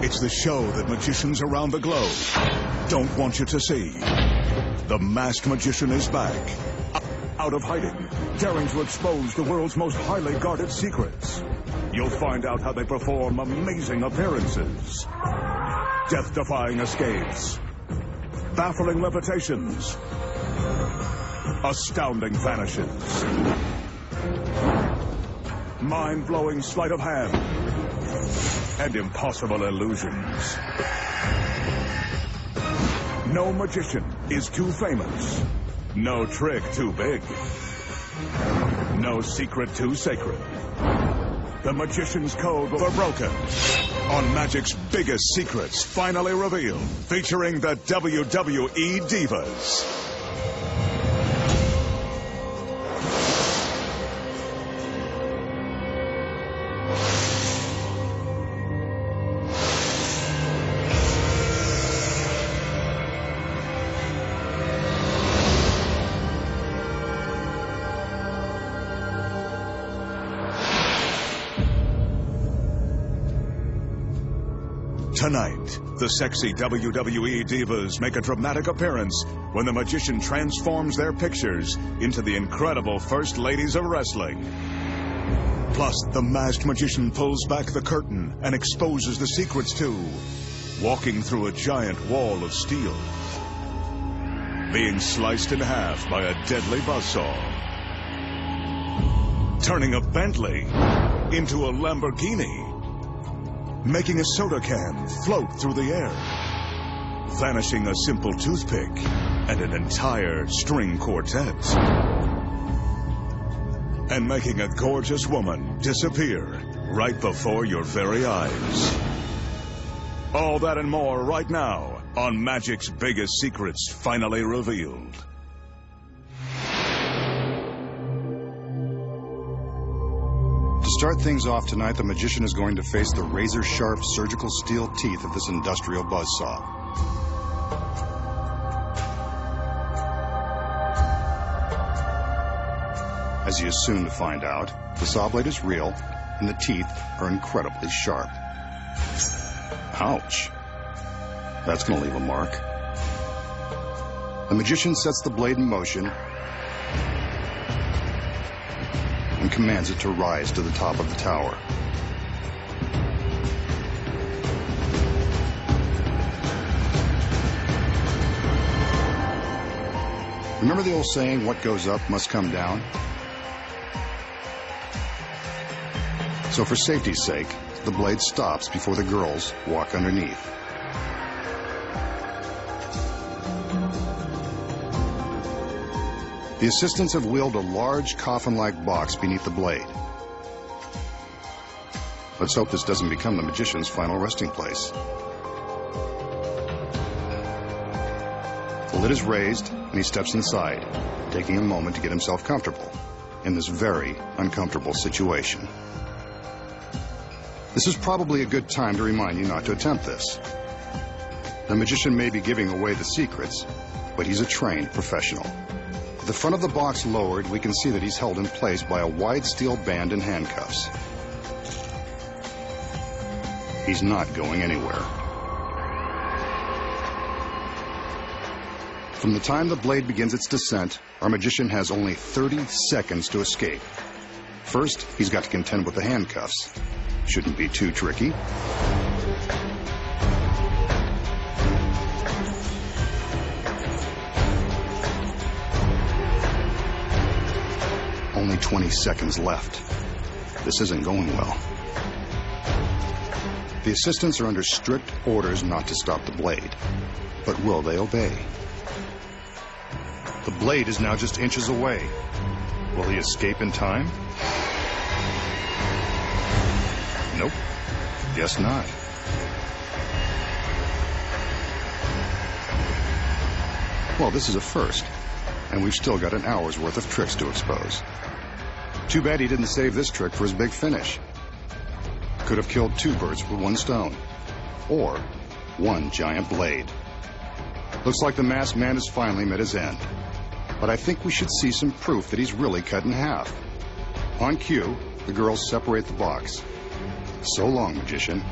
It's the show that magicians around the globe don't want you to see. The Masked Magician is back. Out of hiding, daring to expose the world's most highly guarded secrets. You'll find out how they perform amazing appearances, death-defying escapes, baffling levitations, astounding vanishes, mind-blowing sleight of hand, and impossible illusions. No magician is too famous. No trick too big. No secret too sacred. The magician's code will be broken. On Magic's biggest secrets finally revealed, featuring the WWE Divas. Tonight, the sexy WWE Divas make a dramatic appearance when the magician transforms their pictures into the incredible First Ladies of Wrestling. Plus, the Masked Magician pulls back the curtain and exposes the secrets too, walking through a giant wall of steel, being sliced in half by a deadly buzzsaw, turning a Bentley into a Lamborghini, making a soda can float through the air, vanishing a simple toothpick and an entire string quartet, and making a gorgeous woman disappear right before your very eyes. All that and more right now on Magic's biggest secrets finally revealed. To start things off tonight, the magician is going to face the razor-sharp surgical steel teeth of this industrial buzzsaw. As he is soon to find out, the saw blade is real, and the teeth are incredibly sharp. Ouch. That's going to leave a mark. The magician sets the blade in motion and commands it to rise to the top of the tower. Remember the old saying, what goes up must come down? So for safety's sake, the blade stops before the girls walk underneath. The assistants have wheeled a large coffin-like box beneath the blade. Let's hope this doesn't become the magician's final resting place. The lid is raised, and he steps inside, taking a moment to get himself comfortable in this very uncomfortable situation. This is probably a good time to remind you not to attempt this. The magician may be giving away the secrets, but he's a trained professional. With the front of the box lowered, we can see that he's held in place by a wide steel band and handcuffs. He's not going anywhere. From the time the blade begins its descent, our magician has only 30 seconds to escape. First, he's got to contend with the handcuffs. Shouldn't be too tricky. Only 20 seconds left. This isn't going well. The assistants are under strict orders not to stop the blade. But will they obey? The blade is now just inches away. Will he escape in time? Nope. Guess not. Well, this is a first, and we've still got an hour's worth of tricks to expose. Too bad he didn't save this trick for his big finish. Could have killed two birds with one stone, or one giant blade. Looks like the masked man has finally met his end. But I think we should see some proof that he's really cut in half. On cue, the girls separate the box. So long, magician.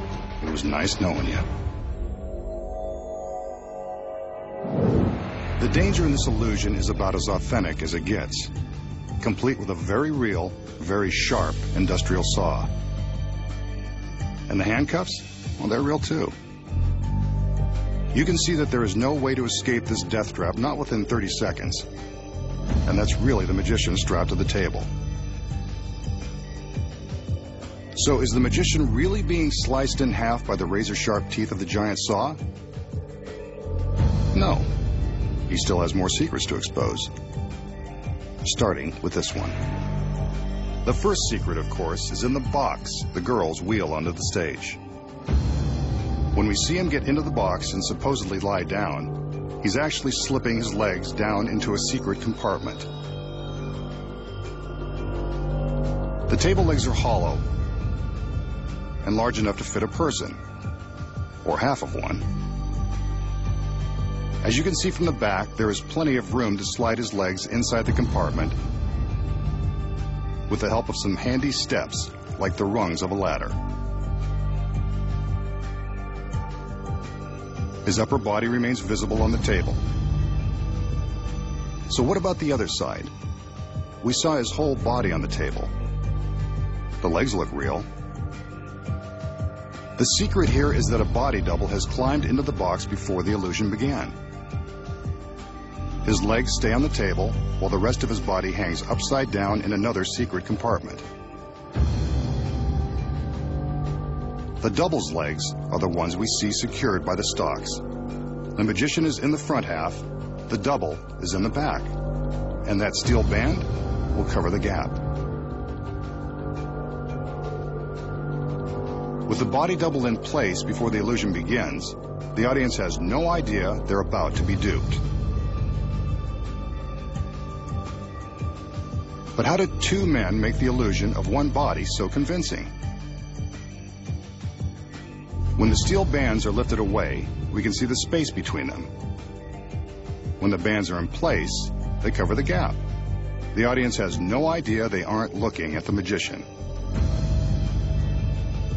It was nice knowing you. The danger in this illusion is about as authentic as it gets, complete with a very real, very sharp industrial saw. And the handcuffs? Well, they're real too. You can see that there is no way to escape this death trap, not within 30 seconds. And that's really the magician strapped to the table. So is the magician really being sliced in half by the razor-sharp teeth of the giant saw? No. He still has more secrets to expose. Starting with this one. The first secret, of course, is in the box the girls wheel onto the stage. When we see him get into the box and supposedly lie down, he's actually slipping his legs down into a secret compartment. The table legs are hollow and large enough to fit a person, or half of one. As you can see from the back, there is plenty of room to slide his legs inside the compartment with the help of some handy steps like the rungs of a ladder. His upper body remains visible on the table. So what about the other side? We saw his whole body on the table. The legs look real. The secret here is that a body double has climbed into the box before the illusion began. His legs stay on the table, while the rest of his body hangs upside down in another secret compartment. The double's legs are the ones we see secured by the stalks. The magician is in the front half, the double is in the back, and that steel band will cover the gap. With the body double in place before the illusion begins, the audience has no idea they're about to be duped. But how did two men make the illusion of one body so convincing? When the steel bands are lifted away, we can see the space between them. When the bands are in place, they cover the gap. The audience has no idea they aren't looking at the magician.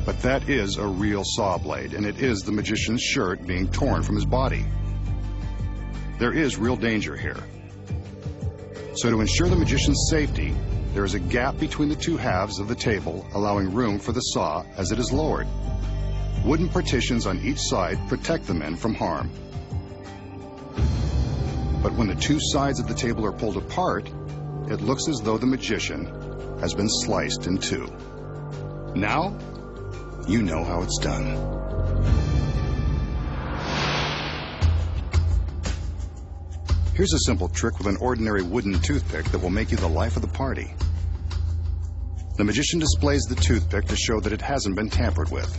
But that is a real saw blade, and it is the magician's shirt being torn from his body. There is real danger here. So to ensure the magician's safety, there is a gap between the two halves of the table, allowing room for the saw as it is lowered. Wooden partitions on each side protect the men from harm. But when the two sides of the table are pulled apart, it looks as though the magician has been sliced in two. Now, you know how it's done. Here's a simple trick with an ordinary wooden toothpick that will make you the life of the party. The magician displays the toothpick to show that it hasn't been tampered with.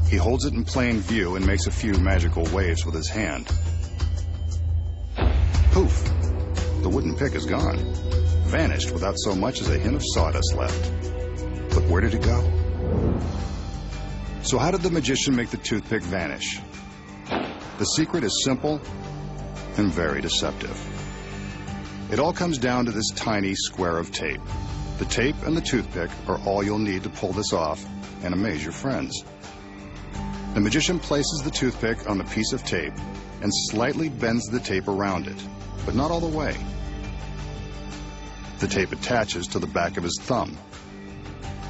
He holds it in plain view and makes a few magical waves with his hand. Poof! The wooden pick is gone. Vanished without so much as a hint of sawdust left. But where did it go? So how did the magician make the toothpick vanish? The secret is simple and very deceptive. It all comes down to this tiny square of tape. The tape and the toothpick are all you'll need to pull this off and amaze your friends. The magician places the toothpick on the piece of tape and slightly bends the tape around it, but not all the way. The tape attaches to the back of his thumb.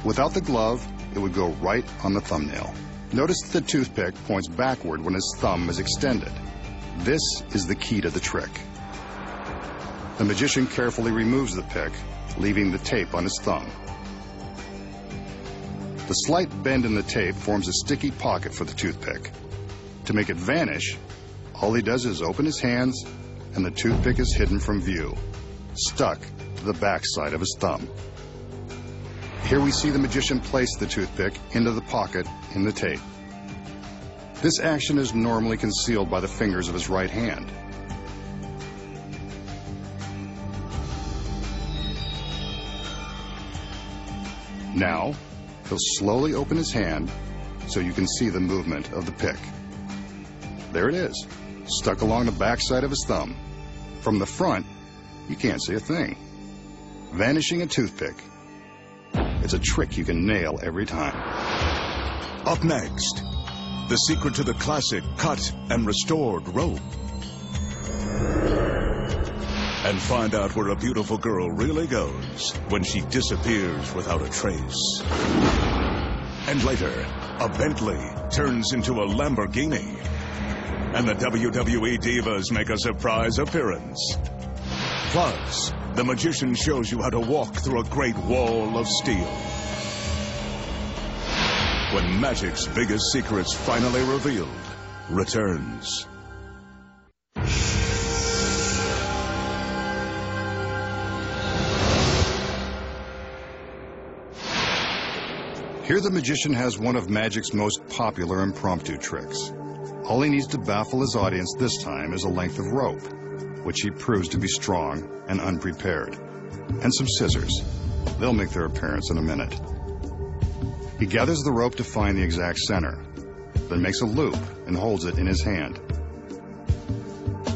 Without the glove, it would go right on the thumbnail. Notice that the toothpick points backward when his thumb is extended. This is the key to the trick. The magician carefully removes the pick, leaving the tape on his thumb. The slight bend in the tape forms a sticky pocket for the toothpick. To make it vanish, all he does is open his hands, and the toothpick is hidden from view, stuck to the back side of his thumb. Here we see the magician place the toothpick into the pocket in the tape. This action is normally concealed by the fingers of his right hand. Now, he'll slowly open his hand so you can see the movement of the pick. There it is, stuck along the backside of his thumb. From the front, you can't see a thing. Vanishing a toothpick. It's a trick you can nail every time. Up next, the secret to the classic cut and restored rope. And find out where a beautiful girl really goes when she disappears without a trace. And later, a Bentley turns into a Lamborghini. And the WWE Divas make a surprise appearance. Plus, the magician shows you how to walk through a great wall of steel. When magic's biggest secrets finally revealed returns. Here the magician has one of magic's most popular impromptu tricks. All he needs to baffle his audience this time is a length of rope, which he proves to be strong and unprepared, and some scissors. They'll make their appearance in a minute. He gathers the rope to find the exact center, then makes a loop and holds it in his hand.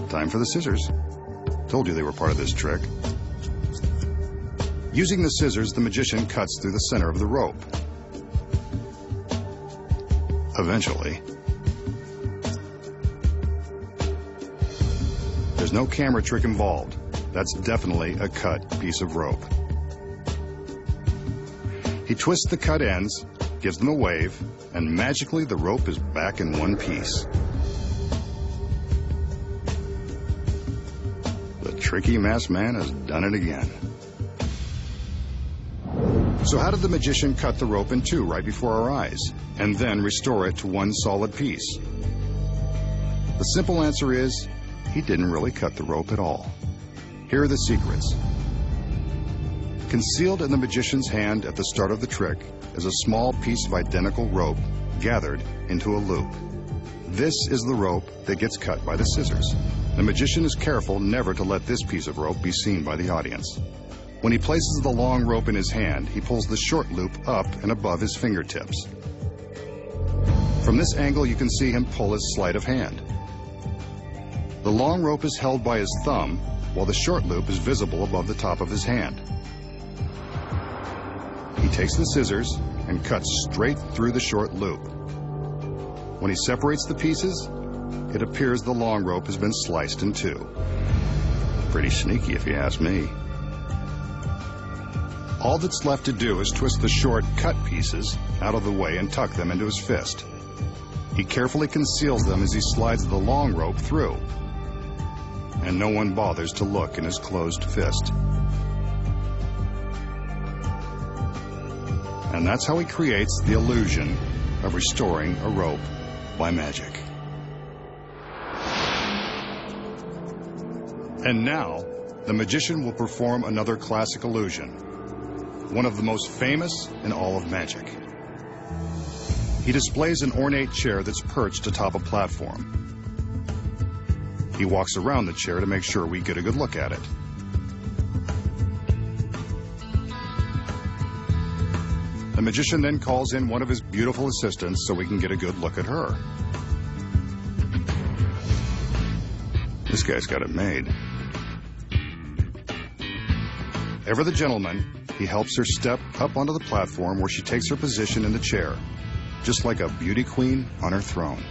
Time for the scissors. Told you they were part of this trick. Using the scissors, the magician cuts through the center of the rope. Eventually. There's no camera trick involved. That's definitely a cut piece of rope. He twists the cut ends, gives them a wave, and magically the rope is back in one piece. The tricky masked man has done it again. So how did the magician cut the rope in two right before our eyes, and then restore it to one solid piece? The simple answer is, he didn't really cut the rope at all. Here are the secrets. Concealed in the magician's hand at the start of the trick is a small piece of identical rope gathered into a loop. This is the rope that gets cut by the scissors. The magician is careful never to let this piece of rope be seen by the audience. When he places the long rope in his hand, he pulls the short loop up and above his fingertips. From this angle, you can see him pull his sleight of hand. The long rope is held by his thumb, while the short loop is visible above the top of his hand. He takes the scissors and cuts straight through the short loop. When he separates the pieces, it appears the long rope has been sliced in two. Pretty sneaky, if you ask me. All that's left to do is twist the short cut pieces out of the way and tuck them into his fist. He carefully conceals them as he slides the long rope through, and no one bothers to look in his closed fist. And that's how he creates the illusion of restoring a rope by magic. And now, the magician will perform another classic illusion, one of the most famous in all of magic. He displays an ornate chair that's perched atop a platform. He walks around the chair to make sure we get a good look at it. The magician then calls in one of his beautiful assistants so we can get a good look at her. This guy's got it made. Ever the gentleman, he helps her step up onto the platform where she takes her position in the chair, just like a beauty queen on her throne.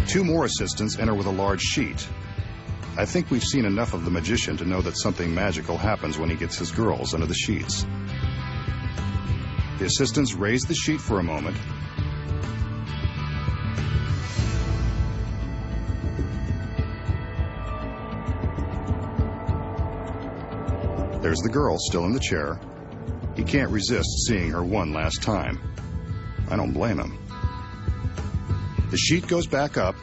Two more assistants enter with a large sheet. I think we've seen enough of the magician to know that something magical happens when he gets his girls under the sheets. The assistants raise the sheet for a moment. There's the girl still in the chair. He can't resist seeing her one last time. I don't blame him. The sheet goes back up,